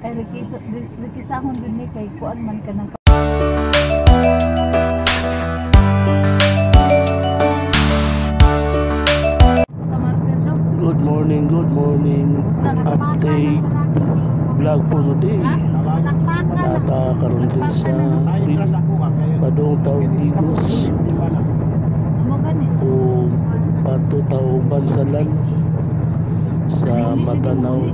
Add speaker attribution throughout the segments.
Speaker 1: Ay rikisahon din ni kay kuan man ka ng
Speaker 2: Good morning. Update vlog po today. Karon din sa padong taong Digos o pato taong Bansalan sa Matanaw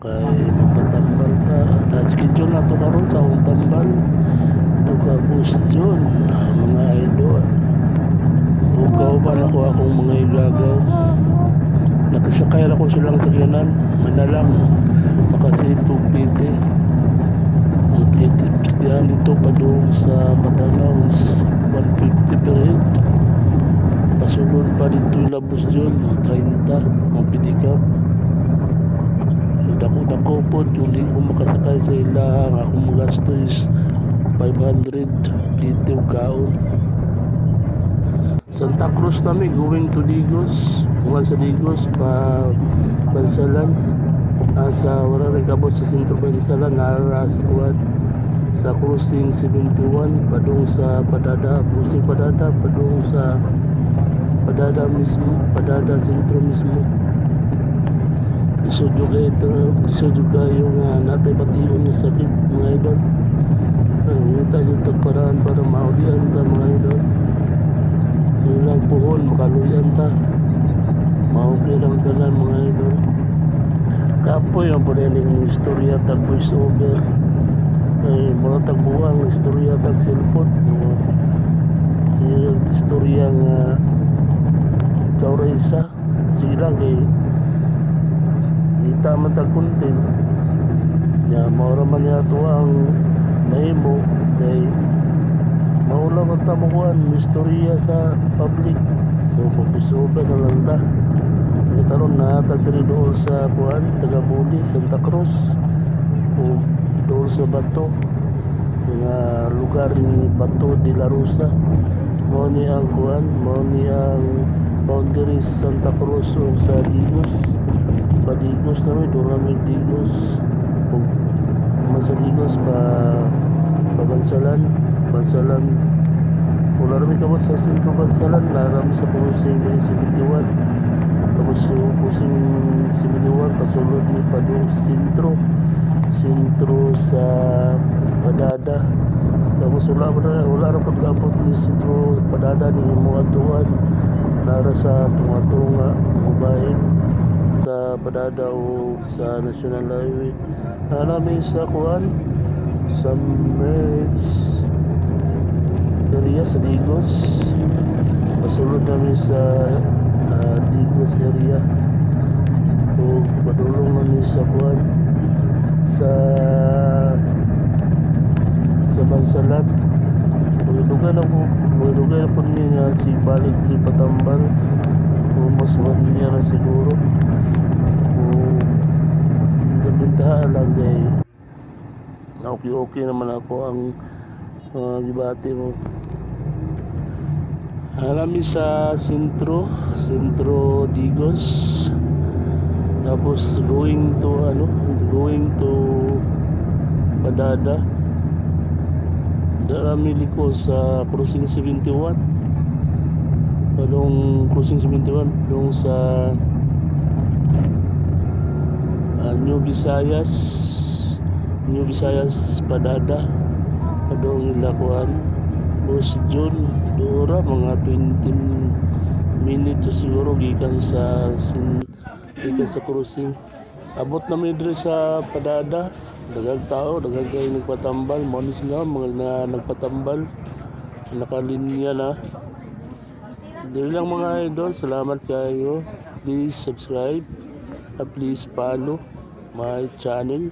Speaker 2: kay magpatambal ta. Schedule na to karon sa akong tambal ito ka bus dyan mga idol. O kauban ako akong mga ilagaw. Nakasakay ako silang sakyanan, manalang makasave kong piti. Ang pitihan dito pa doon sa Matanaw is 150 per head. Pasulod pa dito yung labos dyan, 30 ang pinikap. Dako-dako po, hindi ko makasakay sa ilang. Akong magasto is 500 dito kaon. Santa Cruz kami going to Digos. Mula sa Digos pa Bansalan. Sa wala rin kabot sa sentro Bansalan. Nara sa kuwan sa crossing 71 padung sa Padada. Crossing Padada padung sa Padada mismo, Padada sentro mismo. Iso juga yung natay patiyon na sakit mga idol. Ngita yung tagparaan para maulian ta mga idol. Yung lang puhon makaluyan ta. Maukli lang dalan mga idol. Kapoy ang pwedeng istorya tag voice over. Ay mga tagbuang istorya tag cellphone. Siya istorya nga kauraysa. Sige lang kay kita man tag content. Ya maura man yato ang mahimo kay maula man ta makuan istorya sa public. So mag-voiceover na lang ta. Karon na tagdiri doon sa kuan Tagabuli, Santa Cruz o doon sa Bato nga lugar ni Bato de la Rosa. Mao ni ang kuan, mao ni ang boundary sa Santa Cruz o sa Digos. Padigos namin, doon namin Digos o Masaligos Bansalan wala namin kamo sa sentro Bansalan, narami sa crossing 71 tapos yung crossing 71 pasulod ni padung sentro sa Padada. Tapos wala ra pag-abot ni sentro Padada ni mga tuwan nara sa tunga-tunga ubahin sa Padada o sa National Highway. Namin sa kuan sa Merge area sa Digos. Pasulod namin sa Digos area. O padulong namin sa kuan sa Bansalan. Magdugan na po niya si Balik Tri Patambal. Mas niya na siguro. Bintahan lang kay okay naman ako ang gibati mo. Alami sa sentro Digos. Tapos going to Padada. Darami liko sa crossing 71. Padong crossing 71 dong sa New Visayas Padada. Padong ilakuan bus June dura mga 20 minutes siguro gikan sa crossing. Abot na mi diri sa Padada. Daghang tao, daghang kayo nagpatambal. Manis nga mga na nagpatambal. Nakalinya na. Dili lang mga idol, salamat kayo. Please subscribe. Please follow my channel.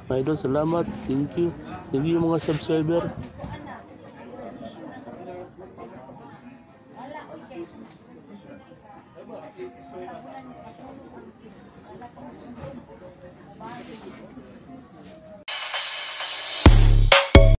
Speaker 2: Mga idol, salamat. Thank you mga subscriber.